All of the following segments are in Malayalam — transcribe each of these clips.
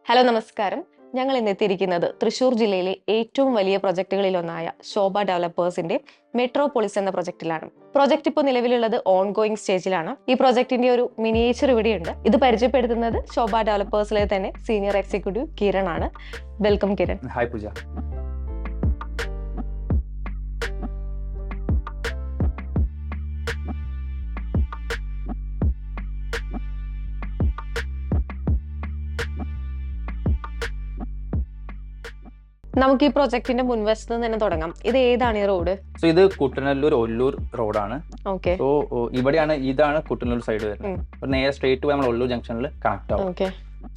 ഹലോ നമസ്കാരം. ഞങ്ങൾ ഇന്ന് എത്തിയിരിക്കുന്നത് തൃശൂർ ജില്ലയിലെ ഏറ്റവും വലിയ പ്രൊജക്ടുകളിലൊന്നായ ശോഭ ഡെവലപ്പേഴ്സിന്റെ മെട്രോപോളിസ് എന്ന പ്രൊജക്ടിലാണ്. പ്രൊജക്ട് ഇപ്പോൾ നിലവിലുള്ളത് ഓൺഗോയിങ് സ്റ്റേജിലാണ്. ഈ പ്രൊജക്ടിന്റെ ഒരു മിനിയേച്ചർ ഇവിടെയുണ്ട്. ഇത് പരിചയപ്പെടുത്തുന്നത് ശോഭ ഡെവലപ്പേഴ്സിലെ തന്നെ സീനിയർ എക്സിക്യൂട്ടീവ് കിരൺ ആണ്. വെൽക്കം കിരൺ. ഹായ് പൂജ. നമുക്ക് ഈ പ്രൊജക്ടിന്റെ മുൻവശത്ത് നിന്ന് തന്നെ തുടങ്ങാം. ഇത് ഏതാണ് ഈ റോഡ്? സോ ഇത് കുട്ടനല്ലൂർ ഒല്ലൂർ റോഡാണ്. ഓക്കെ. സോ ഇതാണ് കുട്ടനല്ലൂർ സൈഡ് വരുന്നത്. നേരെ സ്ട്രേറ്റ് പോയി നമ്മൾ ഒല്ലൂർ ജംഗ്ഷനിൽ കണക്ട് ആവും. ഓക്കെ.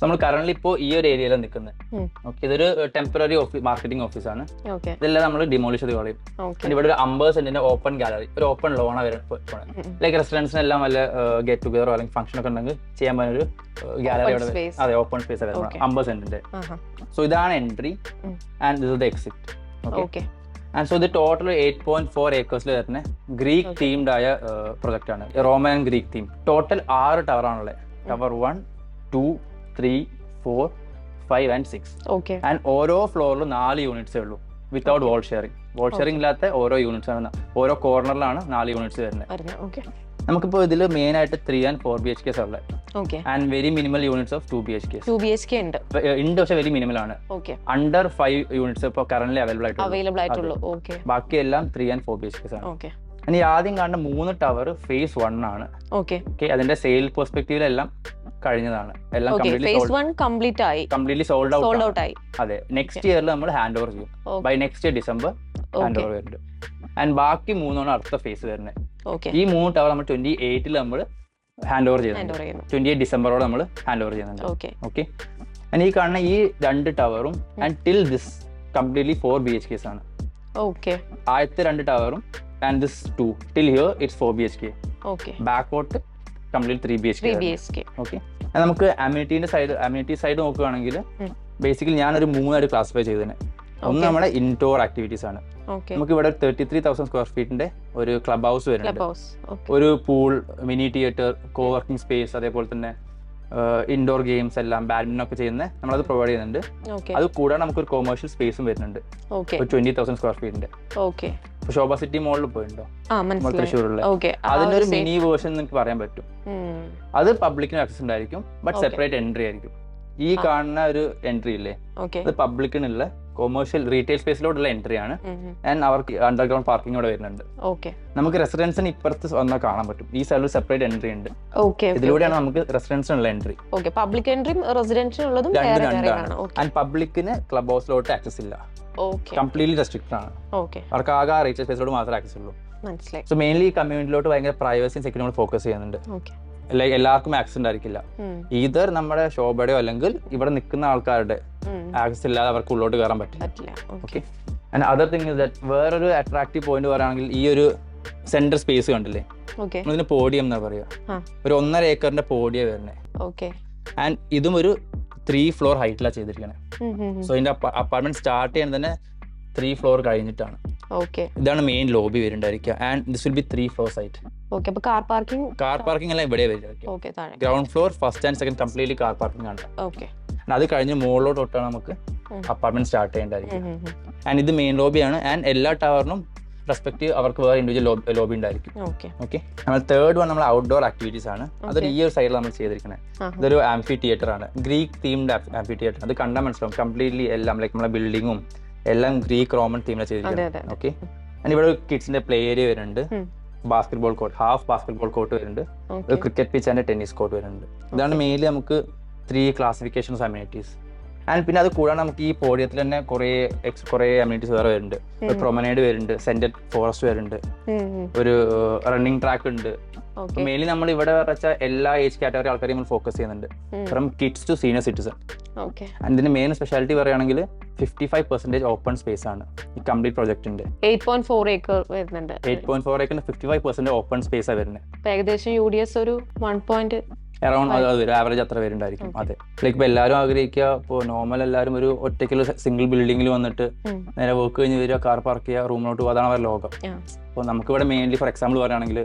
നമ്മൾ കറന്റ് ഇപ്പോ ഈ ഒരു ഏരിയയിലാണ് നിൽക്കുന്നത്. ഓക്കെ, ഇതൊരു ടെമ്പററി മാർക്കറ്റിംഗ് ഓഫീസാണ്. ഓക്കെ. ഇതെല്ലാം നമ്മൾ ഡിമോളിഷ് ചെയ്ത് കളയും. ഇവിടെ ഒരു 50 സെന്റിന്റെ ഓപ്പൺ ഗാലറി, ഒരു ഓപ്പൺ ലോണാണ് വരുന്നത്. ലൈക്ക് റെസിഡൻസിനെല്ലാം വല്ല ഗെറ്റ് ടുഗദറോ അല്ലെങ്കിൽ ഫംഗ്ഷൻ ഒക്കെ ഉണ്ടെങ്കിൽ ചെയ്യാൻ പറ്റുന്ന ഒരു ഗാലറി. അതെ, ഓപ്പൺ സ്പേസ് വരുന്നത് 50 സെന്റിന്റെ. സോ ഇതാണ് entry and this is the exit. Okay. And so ഇത് ടോട്ടൽ 8.4 ഏക്കേഴ്സിൽ വരുന്ന ഗ്രീക്ക് തീംഡ് ആയ പ്രൊജക്ട് ആണ്. Roman Greek theme. Total 6 tower ആണുള്ളത്. Tower 1, 2, 3, 4, 5 and 6. ഓക്കെ. ആൻഡ് ഓരോ ഫ്ലോറിലും 4 യൂണിറ്റ്സേ ഉള്ളൂ without wall sharing. Wall sharing ഇല്ലാത്ത ഓരോ യൂണിറ്റ്സ് ആണ്. ഓരോ കോർണറിലാണ് 4 യൂണിറ്റ്സ് വരുന്നത്. നമുക്കിപ്പോൾ ഇതിൽ മെയിൻ ആയിട്ട് 3 and 4 BHK ഉള്ളത്. And very minimal units of 2 BHK. 2 BHK ഉണ്ട്, പക്ഷേ വെരി മിനിമൽ ആണ്. അണ്ടർ 5 യൂണിറ്റ്സ് ഇപ്പോൾ കറന്റ് അവൈലബിൾ ആയിട്ടുള്ളൂ. ബാക്കിയെല്ലാം 3 and 4 BHK ആണ്. ഇനി ആദ്യം കാണുന്ന 3 ടവർ ഫേസ് 1 ആണ്. ഓക്കെ. അതിന്റെ സെയിൽ പെർസ്പെക്റ്റീവിലെല്ലാം കഴിഞ്ഞതാണ്. എല്ലാം കംപ്ലീറ്റ്ലി സോൾഡ് ഔട്ട് ആയി. അതെ, നെക്സ്റ്റ് ഇയറിൽ നമ്മൾ ഹാൻഡ് ഓവർ ചെയ്യും. By next year December hand over വരുന്നുണ്ട്. ആൻഡ് ബാക്കി 3 അടുത്ത ഫേസ് വരുന്നത്. ഈ 3 ടവർ നമ്മൾ 28 നമ്മൾ ഹാൻഡ് ഓവർ ചെയ്യുന്നുണ്ട്. 28 ഡിസംബറോടെ നമ്മൾ ഹാൻഡ് ഓവർ ചെയ്യുന്നുണ്ട്. ഓക്കെ. ആൻഡ് ഈ കാണുന്ന ഈ 2 ടവറും and till this completely 4 BHKs ആണ്. ആദ്യത്തെ 2 ടവറും and this 2 till here it's 4 BHK. Backward complete 3 BHK. Okay. നമുക്ക് അമ്യൂണിറ്റി സൈഡ് നോക്കുകയാണെങ്കിൽ ബേസിക്കലി ഞാനൊരു 3 ആയിട്ട് ക്ലാസിഫൈ ചെയ്തതിന്. ഒന്ന് നമ്മുടെ ഇൻഡോർ ആക്ടിവിറ്റീസ് ആണ്. നമുക്ക് ഇവിടെ 33,000 സ്ക്വയർ ഫീറ്റിന്റെ ഒരു ക്ലബ് ഹൗസ് വരുന്നുണ്ട്. ഒരു പൂൾ, മിനി തിയേറ്റർ, കോ വർക്കിംഗ് സ്പേസ്, അതേപോലെ തന്നെ ഇൻഡോർ ഗെയിംസ് എല്ലാം ബാഡ്മിന്റൺ ഒക്കെ ചെയ്യുന്നത് നമ്മളത് പ്രൊവൈഡ് ചെയ്യുന്നുണ്ട്. അത് കൂടാതെ നമുക്കൊരു കൊമേഴ്ഷ്യൽ സ്പേസും വരുന്നുണ്ട്, 20,000 സ്ക്വയർ ഫീറ്റിന്റെ. ശോഭ സിറ്റി മോളിൽ പോയിട്ടുണ്ടോ തൃശ്ശൂരിലെ? അതിന്റെ ഒരു മിനി വേർഷൻ നിങ്ങൾക്ക് പറയാൻ പറ്റും. അത് പബ്ലിക്കിന് ആക്സസ് ഉണ്ടായിരിക്കും, ബട്ട് സെപ്പറേറ്റ് എൻട്രി ആയിരിക്കും. ഈ കാണുന്ന ഒരു എൻട്രി ഇല്ലേ, അത് പബ്ലിക്കിനുള്ള കൊമേഴ്ഷ്യൽ റീറ്റെയിൽ സ്പേസിലോട്ടുള്ള എൻട്രി ആണ്. ആൻഡ് അവർക്ക് അണ്ടർഗ്രൗണ്ട് പാർക്കിംഗ് ഇവിടെ വരുന്നുണ്ട്. നമുക്ക് റെസിഡൻസിന് ഇപ്പുറത്ത് വന്നാൽ കാണാൻ പറ്റും. ഈ സൈഡിൽ സെപ്പറേറ്റ് എൻട്രി ഉണ്ട്. ഇതിലൂടെയാണ് നമുക്ക് റെസിഡൻസിനുള്ള എൻട്രി. പബ്ലിക് എൻട്രിയും റെസിഡൻസിനുള്ളതും രണ്ടാണ്. ആൻഡ് പബ്ലിക്കിന് ക്ലബ് ഹൗസിലോട്ട് ആക്സസ് ഇല്ല, കംപ്ലീറ്റ്ലി റെസ്ട്രിക്റ്റഡ് ആണ്. അവർക്ക് ആകെ റീറ്റെയിൽ സ്പേസിലോട്ട് മാത്രമേ ആക്സസ് ഉള്ളൂ. സോ മെയിൻലി ഈ കമ്മ്യൂണിറ്റിയിലോട്ട് ഭയങ്കര പ്രൈവസിയും സെക്യൂരിറ്റിയും ഫോക്കസ് ചെയ്യുന്നുണ്ട്. ലൈക്ക് എല്ലാവർക്കും ആക്സസ് ഉണ്ടായിരിക്കില്ല. ഈതർ നമ്മുടെ ശോഭയുടെയോ അല്ലെങ്കിൽ ഇവിടെ നിൽക്കുന്ന ആൾക്കാരുടെ ആക്സസ് ഇല്ലാതെ അവർക്ക് ഉള്ളോട്ട് കയറാൻ പറ്റില്ല. Okay. And other thing is that വേറൊരു അട്രാക്റ്റീവ് പോയിന്റ് പറയുകയാണെങ്കിൽ ഈ ഒരു സെന്റർ സ്പേസ് കണ്ടില്ലേ, ഇതിന് പോഡിയം എന്നാ പറയാ. ഒരു 1.5 ഏക്കറിന്റെ പോഡിയം വരുന്നത്. ആൻഡ് ഇതും ഒരു 3 ഫ്ലോർ ഹൈറ്റിലാണ് ചെയ്തിരിക്കണേ. സോ ഇതിന്റെ അപ്പാർട്ട്മെന്റ് സ്റ്റാർട്ട് ചെയ്യാൻ തന്നെ 3 ഫ്ലോർ കഴിഞ്ഞിട്ടാണ്. ഇതാണ് മെയിൻ ലോബി വരുന്നുണ്ടായിരിക്കുക. And this will be 3 floor site. Car parking എല്ലാം ഇവിടെ വരിക. Ground floor, first and second completely car parking ആണ്. അത് കഴിഞ്ഞ് മുകളിലോട്ട് തൊട്ടാണ് നമുക്ക് അപ്പാർട്ട്മെന്റ് സ്റ്റാർട്ട് ചെയ്യേണ്ടതായിരിക്കും. ആൻഡ് ഇത് മെയിൻ ലോബിയാണ്. ആൻഡ് എല്ലാ ടവറിനും റെസ്പെക്റ്റീവ് അവർക്ക് വേറെ ഇൻഡിവിജ്വൽ ലോബി ഉണ്ടായിരിക്കും. ഓക്കെ. നമ്മൾ തേർഡ് വൺ നമ്മൾ ഔട്ട്ഡോർ ആക്ടിവിറ്റീസ് ആണ്. അതൊരു ഈ ഒരു സൈഡിൽ നമ്മൾ ചെയ്തിരിക്കുന്നത്. ഇതൊരു ആംഫി തിയേറ്റർ ആണ്, ഗ്രീക്ക് തീംഡ് ആംഫി തിയേറ്റർ. അത് കണ്ടാൽ മനസ്സിലാവും കംപ്ലീറ്റ്ലി എല്ലാം ലൈക്ക് നമ്മളെ ബിൽഡിങ്ങും എല്ലാം ഗ്രീക്ക് റോമൻ തീമിലാണ് ചെയ്തിരിക്കുന്നത്. ഓക്കെ. ആൻഡ് ഇവിടെ കിഡ്സിന്റെ പ്ലേ ഏരിയ വരുന്നുണ്ട്, basketball court, half basketball court വരുന്നുണ്ട്, cricket pitch and tennis court വരുന്നുണ്ട്. ഇതാണ് മെയിൻലി നമുക്ക് 3 ക്ലാസിഫിക്കേഷൻസ് അമ്യൂണിറ്റീസ്. ആൻഡ് പിന്നെ അത് കൂടാതെ നമുക്ക് ഈ പോഡിയത്തിൽ തന്നെ കുറേ അമ്യൂണിറ്റീസ് വേറെ വരുന്നുണ്ട്. പ്രൊമനേഡ് വരുന്നുണ്ട്, സെന്റർ ഫോറസ്റ്റ് വരുന്നുണ്ട്, ഒരു റണ്ണിങ് ട്രാക്ക് ഉണ്ട്. മെയിൻലി നമ്മൾ ഇവിടെ വെച്ചാൽ എല്ലാ ഏജ് കാറ്റഗറി ആൾക്കാരെയും നമ്മൾ ഫോക്കസ് ചെയ്യുന്നുണ്ട്, from kids to senior citizen. And ഇതിന്റെ മെയിൻ സ്പെഷ്യാലിറ്റി പറയുകയാണെങ്കിൽ 55% ഓപ്പൺ സ്പേസ് ആണ് ഈ കംപ്ലീറ്റ് പ്രൊജക്ടിന്റെ. 8.4 ഏക്കർ വരുന്നുണ്ട്. 8.4 ഏക്കറിന് 55% ഓപ്പൺ സ്പേസ് ആണ് വരുന്നത്. ഏകദേശം UDS ഒരു 1. അറൌണ്ട് ആവറേജ് അത്ര പേരുണ്ടായിരിക്കും. അതെ, ലൈക്ക് ഇപ്പൊ എല്ലാവരും ആഗ്രഹിക്കുക ഇപ്പോൾ നോർമൽ എല്ലാവരും ഒരു ഒറ്റയ്ക്കുള്ള സിംഗിൾ ബിൽഡിംഗിൽ വന്നിട്ട് നേരെ വർക്ക് കഴിഞ്ഞ് വരിക, കാർ പാർക്ക് ചെയ്യുക, റൂമിലോട്ട് പോകുക, അതാണ് അവരുടെ ലോകം. അപ്പോൾ നമുക്കിവിടെ മെയിൻലി ഫോർ എക്സാമ്പിൾ പറയുകയാണെങ്കിൽ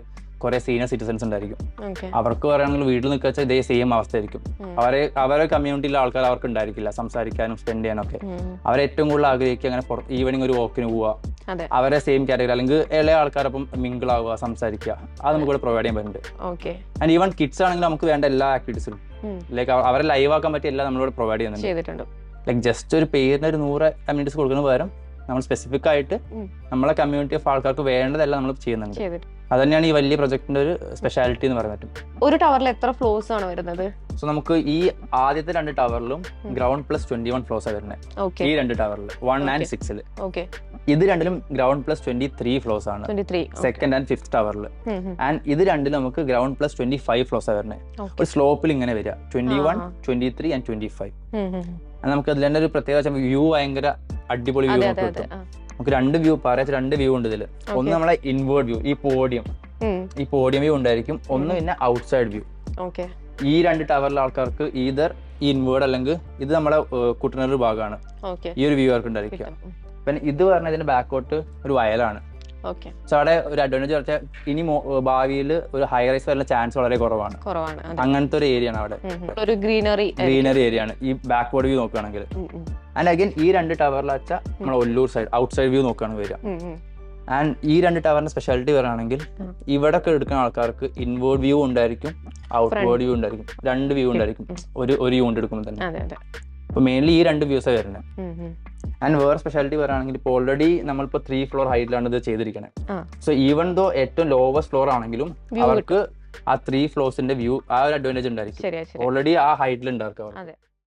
കുറെ സീനിയർ സിറ്റിസൺസ് ഉണ്ടായിരിക്കും. ഓക്കെ. അവർക്ക് പറയുകയാണെങ്കിൽ വീട്ടിൽ നിൽക്കുക വെച്ചാൽ ഇതേ സെയിം അവസ്ഥയായിരിക്കും. അവരെ കമ്മ്യൂണിറ്റിയിലെ ആൾക്കാർ അവർക്ക് ഉണ്ടായിരിക്കില്ല സംസാരിക്കാനും സ്പെൻഡ് ചെയ്യാനൊക്കെ. അവർ ഏറ്റവും കൂടുതൽ ആഗ്രഹിക്കുക അങ്ങനെ ഈവനിങ് ഒരു വാക്കിന് പോവുക, അവരെ സെയിം കാറ്റഗറി അല്ലെങ്കിൽ ഇളയ ആൾക്കാരൊപ്പം മിങ്കിൾ ആവുക, സംസാരിക്കുക, അത് നമുക്ക് ഇവിടെ പ്രൊവൈഡ് ചെയ്യാൻ പറ്റുന്നുണ്ട്. ആൻഡ് ഈവൻ കിഡ്സ് ആണെങ്കിൽ നമുക്ക് വേണ്ട എല്ലാ ആക്ടിവിറ്റീസും ലൈക്ക് അവരെ ലൈവ് ആക്കാൻ പറ്റിയ എല്ലാം നമ്മളിവിടെ പ്രൊവൈഡ് ചെയ്യുന്നുണ്ട്. ലൈക്ക് ജസ്റ്റ് ഒരു പേരിന് ഒരു 100 അമ്യൂണിറ്റീസ് കൊടുക്കുന്ന പകരം നമ്മൾ സ്പെസിഫിക് ആയിട്ട് നമ്മളെ കമ്മ്യൂണിറ്റി ഓഫ് ആൾക്കാർക്ക് വേണ്ടതെല്ലാം നമ്മൾ ചെയ്യുന്നുണ്ട്. അത് തന്നെയാണ് ഈ വലിയ പ്രൊജക്ടിന്റെ ഒരു സ്പെഷ്യാലിറ്റി എന്ന് പറയാൻ പറ്റും. ഒരു ടവറിൽ എത്ര ഫ്ലോർസ് ആണ് വരുന്നത്? സോ നമുക്ക് ഈ ആദ്യത്തെ 2 ടവറിലും ഗ്രൗണ്ട് പ്ലസ് 21 ഫ്ലോർസ് ആണ് വരുന്നത്. ഈ 2 ടവറിൽ 1 and 6. ഇത് രണ്ടിലും ഗ്രൗണ്ട് പ്ലസ് 23 ഫ്ലോർസ് ആണ് സെക്കൻഡ് ആൻഡ് ഫിഫ്ത് ടവറിൽ. ആൻഡ് ഇത് രണ്ടിലും നമുക്ക് ഗ്രൗണ്ട് പ്ലസ് 25 ഫ്ലോർസ് ആണ് വരുന്നത്. ഒരു സ്ലോപ്പിൽ ഇങ്ങനെ വരിക 21, 23 and 25. നമുക്ക് അതിൽ തന്നെ ഒരു പ്രത്യേക വ്യൂ ഭയങ്കര അടിപൊളി വ്യൂ കിട്ടും. നമുക്ക് 2 വ്യൂ പറയാ 2 വ്യൂ ഉണ്ട് ഇതിൽ. ഒന്ന് നമ്മളെ ഇൻവേർഡ് വ്യൂ, ഈ പോഡിയം വ്യൂ ഉണ്ടായിരിക്കും. ഒന്ന് പിന്നെ ഔട്ട്സൈഡ് വ്യൂ. ഈ 2 ടവറിലെ ആൾക്കാർക്ക് ഈതർ ഈ ഇൻവേർഡ് അല്ലെങ്കിൽ ഇത് നമ്മളെ കുട്ടനൊരു ഭാഗമാണ് ഈ ഒരു വ്യൂ അവർക്ക് ഉണ്ടായിരിക്കുക. പിന്നെ ഇത് പറഞ്ഞ ഇതിന്റെ ബാക്കോട്ട് ഒരു വയലാണ്. സോ അവിടെ ഒരു അഡ്വാൻറ്റേജ് വെച്ചാൽ ഇനി ഭാവിയിൽ ഒരു ഹൈ റൈസ് വരുന്ന ചാൻസ് വളരെ കുറവാണ്. അങ്ങനത്തെ ഒരു ഏരിയ ആണ് അവിടെ, ഒരു ഗ്രീനറി ഏരിയ ആണ് ഈ ബാക്ക്വേർഡ് വ്യൂ നോക്കുകയാണെങ്കിൽ. ആൻഡ് അഗൈൻ ഈ 2 ടവറിൽ വെച്ചാൽ നമ്മൾ ഒല്ലൂർ സൈഡ് ഔട്ട്സൈഡ് വ്യൂ നോക്കുകയാണ് വരിക. ആൻഡ് ഈ 2 ടവറിന്റെ സ്പെഷ്യാലിറ്റി പറയുകയാണെങ്കിൽ ഇവിടെ ഒക്കെ എടുക്കുന്ന ആൾക്കാർക്ക് ഇൻവേർഡ് വ്യൂ ഉണ്ടായിരിക്കും, ഔട്ട്വേർഡ് വ്യൂ ഉണ്ടായിരിക്കും, 2 വ്യൂ ഉണ്ടായിരിക്കും ഒരു യൂണിറ്റ് എടുക്കുമ്പോൾ തന്നെ. അപ്പൊ മെയിൻലി ഈ 2 വ്യൂസ് വരുന്നത്. ആൻഡ് വേറെ സ്പെഷ്യാലിറ്റി പറയുകയാണെങ്കിൽ ഇപ്പോൾ ഓൾറെഡി നമ്മളിപ്പോൾ 3 ഫ്ലോർ ഹൈറ്റിലാണ് ഇത് ചെയ്തിരിക്കുന്നത്. സോ ഈവൻ ദോ ഏറ്റവും ലോവസ്റ്റ് ഫ്ലോർ ആണെങ്കിലും അവർക്ക് ആ 3 ഫ്ലോർസിന്റെ വ്യൂ ആ ഒരു അഡ്വാൻറ്റേജ് ഉണ്ടായിരിക്കും. ഓൾറെഡി ആ ഹൈറ്റിൽ ഉണ്ടായിരിക്കും അവർ.